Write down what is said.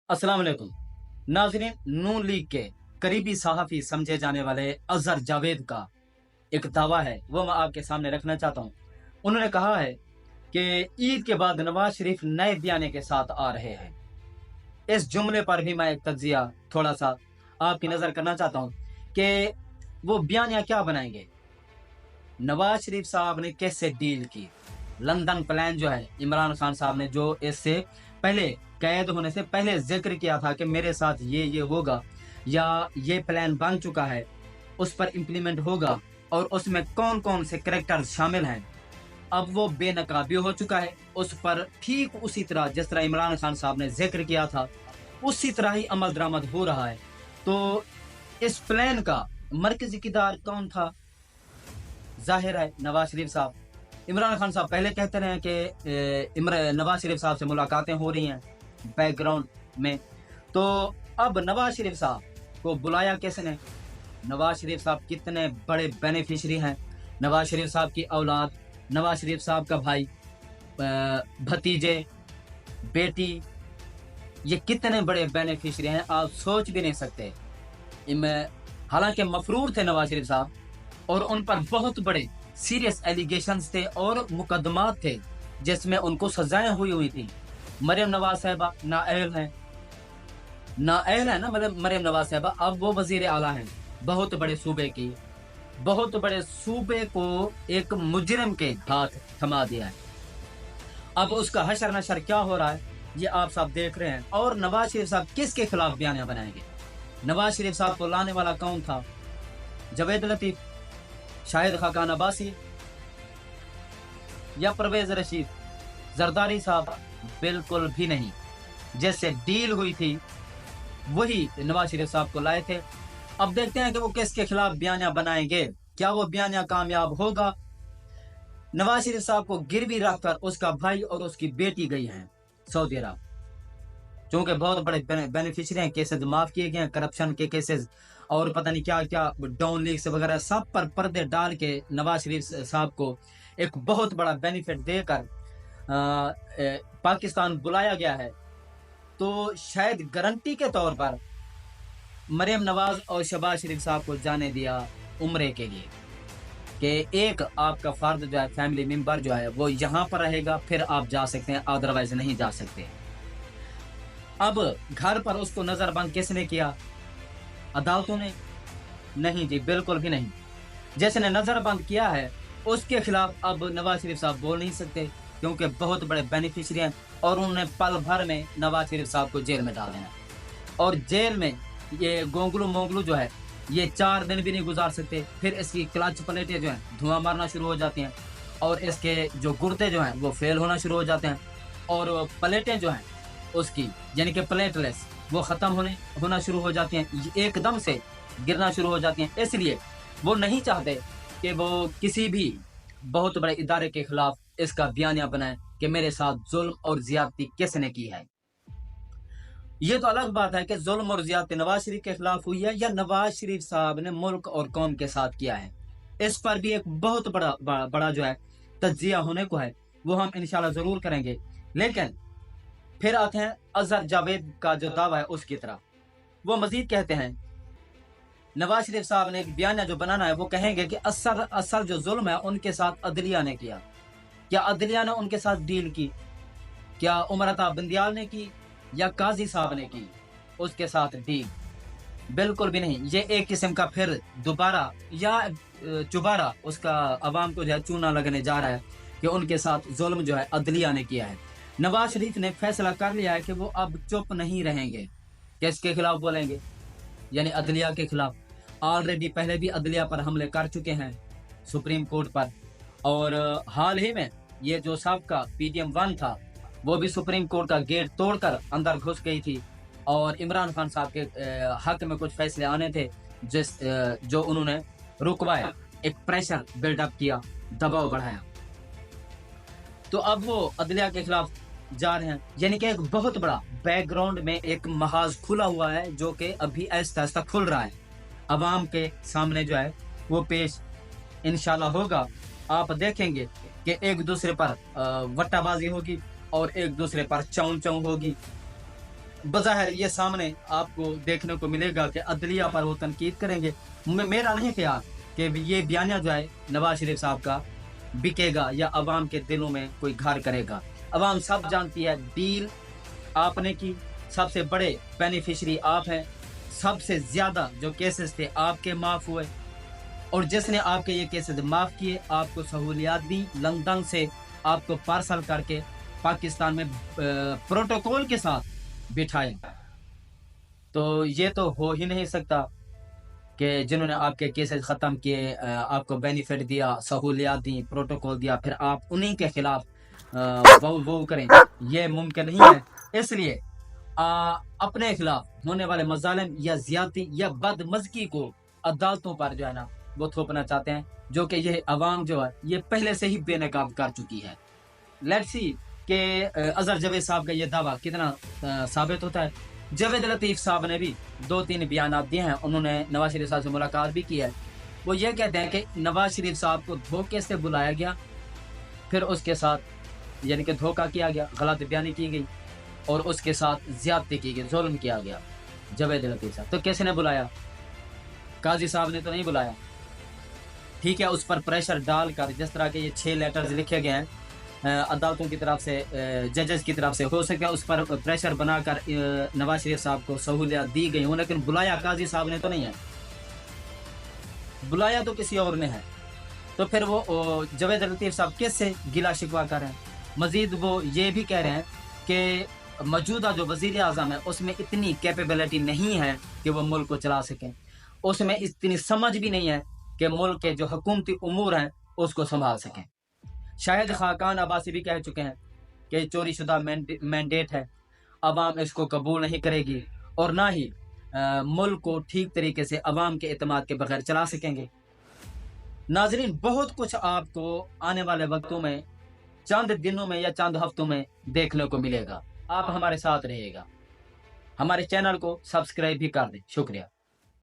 अस्सलाम वालेकुम नाजरीन। नून लीग के करीबी सहाफ़ी समझे जाने वाले अजहर जावेद का एक दावा है, वो मैं आपके सामने रखना चाहता हूँ। उन्होंने कहा है कि ईद के बाद नवाज शरीफ नए बयाने के साथ आ रहे हैं। इस जुमले पर भी मैं एक तज्जिया थोड़ा सा आपकी नज़र करना चाहता हूँ कि वो बयानिया क्या बनाएंगे। नवाज शरीफ साहब ने कैसे डील की, लंदन प्लान जो है इमरान खान साहब ने जो इससे पहले कैद होने से पहले जिक्र किया था कि मेरे साथ ये होगा या ये प्लान बन चुका है, उस पर इम्प्लीमेंट होगा और उसमें कौन कौन से करेक्टर्स शामिल हैं, अब वो बेनकाबी हो चुका है। उस पर ठीक उसी तरह जिस तरह इमरान खान साहब ने जिक्र किया था उसी तरह ही अमल दरामद हो रहा है। तो इस प्लान का मरकजी किरदार कौन था? जाहिर है नवाज शरीफ साहब। इमरान खान साहब पहले कहते रहे कि नवाज शरीफ साहब से मुलाकातें हो रही हैं बैकग्राउंड में, तो अब नवाज शरीफ साहब को बुलाया किसने? नवाज शरीफ साहब कितने बड़े बेनिफिशरी हैं, नवाज शरीफ साहब की औलाद, नवाज शरीफ साहब का भाई, भतीजे, बेटी, ये कितने बड़े बेनिफिशरी हैं, आप सोच भी नहीं सकते। हालांकि मफरूर थे नवाज शरीफ साहब और उन पर बहुत बड़े सीरियस एलिगेशंस थे और मुकदमात थे जिसमें उनको सजाएं हुई थी। मरियम नवाज साहिबा नाअहल है ना, मतलब मरियम नवाज साहिबा अब वो वजीर आला हैं बहुत बड़े सूबे की, बहुत बड़े सूबे को एक मुजरिम के हाथ थमा दिया है। अब उसका हशर नशर क्या हो रहा है ये आप सब देख रहे हैं। और नवाज शरीफ साहब किसके खिलाफ बयानियां बनाएंगे? नवाज शरीफ साहब को लाने वाला कौन था? जवेद लतीफ, शाहिद खाकान अब्बासी या परवेज रशीद, जरदारी साहब? बिल्कुल भी नहीं। जैसे डील हुई थी वही नवाज शरीफ साहब को लाए थे। अब देखते हैं कि वो किसके खिलाफ बयानियां बनाएंगे, क्या वो बयानियां कामयाब होगा? नवाज शरीफ साहब को गिरवी रखकर उसका भाई और उसकी बेटी गई हैं सऊदी अरब, क्योंकि बहुत बड़े बेनिफिशरी हैं, केसेस माफ किए गए हैं, करप्शन के केसेस और पता नहीं क्या क्या डाउन लीग्स वगैरह, सब पर पर्दे डाल के नवाज शरीफ साहब को एक बहुत बड़ा बेनिफिट देकर पाकिस्तान बुलाया गया है। तो शायद गारंटी के तौर पर मरियम नवाज और शहबाज शरीफ साहब को जाने दिया उम्रे के लिए कि एक आपका फर्द जो है, फैमिली मेंबर जो है वो यहाँ पर रहेगा, फिर आप जा सकते हैं, अदरवाइज नहीं जा सकते। अब घर पर उसको नजरबंद किसने किया? अदालतों ने? नहीं जी, बिल्कुल भी नहीं। जिसने नजरबंद किया है उसके खिलाफ अब नवाज शरीफ साहब बोल नहीं सकते, क्योंकि बहुत बड़े बेनिफिशरी हैं और उन्होंने पल भर में नवाज शरीफ साहब को जेल में डाल देना। और जेल में ये गोंगलू मोंगलू जो है ये 4 दिन भी नहीं गुजार सकते, फिर इसकी क्लच प्लेटें जो हैं धुआं मारना शुरू हो जाती हैं और इसके जो गुर्दे जो हैं वो फेल होना शुरू हो जाते हैं और प्लेटें जो हैं उसकी यानी कि प्लेटलेस वो ख़त्म होना शुरू हो जाती हैं, एकदम से गिरना शुरू हो जाती हैं। इसलिए वो नहीं चाहते कि वो किसी भी बहुत बड़े इदारे के खिलाफ इसका बयानिया बनाए कि मेरे साथ जुल्म और ज्यादती किसने की है। ये तो अलग बात है कि जुल्म और ज्यादती नवाज शरीफ के खिलाफ हुई है या नवाज शरीफ साहब ने मुल्क और कौम के साथ किया है। इस पर भी एक बहुत बड़ा जो है तज्जिया होने को है, वो हम इंशाल्लाह जरूर करेंगे। लेकिन फिर आते हैं अजहर जावेद का जो दावा है उसकी तरफ। वो मजीद कहते हैं नवाज शरीफ साहब ने एक बयानिया जो बनाना है वो कहेंगे कि असल जो जुल्म है उनके साथ अदलिया ने किया। क्या अदलिया ने उनके साथ डील की? क्या उमरता बंदियाल ने की या काजी साहब ने की उसके साथ डील? बिल्कुल भी नहीं। ये एक किस्म का फिर दोबारा या चुबारा उसका अवाम को जो है चूना लगने जा रहा है कि उनके साथ जुल्म जो है अदलिया ने किया है। नवाज शरीफ ने फैसला कर लिया है कि वो अब चुप नहीं रहेंगे। किसके खिलाफ बोलेंगे? यानी अदलिया के खिलाफ। ऑलरेडी पहले भी अदलिया पर हमले कर चुके हैं सुप्रीम कोर्ट पर, और हाल ही में ये जो साहबका PDM 1 था वो भी सुप्रीम कोर्ट का गेट तोड़कर अंदर घुस गई थी और इमरान खान साहब के हक में कुछ फैसले आने थे जो उन्होंने रुकवाया, एक प्रेशर बिल्डअप किया, दबाव बढ़ाया। तो अब वो अदलिया के खिलाफ जा रहे हैं, यानी कि एक बहुत बड़ा बैकग्राउंड में एक महाज खुला हुआ है जो कि अभी आहिस्ता आहिस्ता खुल रहा है, अवाम के सामने जो है वो पेश इंशाल्लाह होगा। आप देखेंगे कि एक दूसरे पर वट्टाबाजी होगी और एक दूसरे पर चौं चौं होगी। बज़ाहिर ये सामने आपको देखने को मिलेगा कि अदलिया पर वो तनकीद करेंगे। मेरा नहीं ख्याल कि ये बयानिया जो है नवाज शरीफ साहब का बिकेगा या अवाम के दिलों में कोई घर करेगा। अवाम सब जानती है डील आपने की, सबसे बड़े बेनिफिशरी आप हैं, सबसे ज़्यादा जो केसेस थे आपके माफ़ हुए, और जिसने आपके ये केसेस माफ़ किए आपको सहूलियात दी, लंदन से आपको पार्सल करके पाकिस्तान में प्रोटोकॉल के साथ बिठाया। तो ये तो हो ही नहीं सकता कि जिन्होंने आपके केसेस ख़त्म किए, आपको बेनिफिट दिया, सहूलियात दी, प्रोटोकॉल दिया, फिर आप उन्हीं के खिलाफ वो करें, ये मुमकिन नहीं है। इसलिए अपने खिलाफ होने वाले मजालिम या ज्यादती या बदमज़गी को अदालतों पर जो है ना वो थोपना चाहते हैं, जो कि ये अवाम जो है ये पहले से ही बेनकाब कर चुकी है। लेट्स सी कि अजहर जावेद साहब का ये दावा कितना साबित होता है। जावेद लतीफ़ साहब ने भी 2-3 बयानात दिए हैं, उन्होंने नवाज शरीफ साहब से मुलाकात भी की है। वो ये कहते हैं कि नवाज शरीफ साहब को धोखे से बुलाया गया, फिर उसके साथ यानी कि धोखा किया गया, गलत बयानी की गई और उसके साथ ज्यादती की गई, जुल्म किया गया। जावेद लतीफ़ साहब तो किसी ने बुलाया? काजी साहब ने तो नहीं बुलाया। ठीक है, उस पर प्रेशर डालकर जिस तरह के ये 6 लेटर्स लिखे गए हैं अदालतों की तरफ से, जजेस की तरफ से, हो सकता है उस पर प्रेशर बनाकर नवाज शरीफ साहब को सहूलियत दी गई हो, लेकिन बुलाया काजी साहब ने तो नहीं है, बुलाया तो किसी और ने है। तो फिर वो जावेद लतीफ़ साहब किससे गिला शिकवा कर रहे हैं? मजीद वो ये भी कह रहे हैं कि मौजूदा जो वज़ीर आज़म है उसमें इतनी कैपेबिलिटी नहीं है कि वो मुल्क को चला सकें, उसमें इतनी समझ भी नहीं है कि मुल्क के जो हुकूमती उमूर हैं उसको संभाल सकें। शायद खाकान अब्बासी भी कह चुके हैं कि चोरी शुदा मैंडेट है, अवाम इसको कबूल नहीं करेगी और ना ही मुल्क को ठीक तरीके से अवाम के एतमाद के बगैर चला सकेंगे। नाजरीन, बहुत कुछ आपको आने वाले वक्तों में, चंद दिनों में या चंद हफ्तों में देखने को मिलेगा। आप हमारे साथ रहिएगा, हमारे चैनल को सब्सक्राइब भी कर दें। शुक्रिया।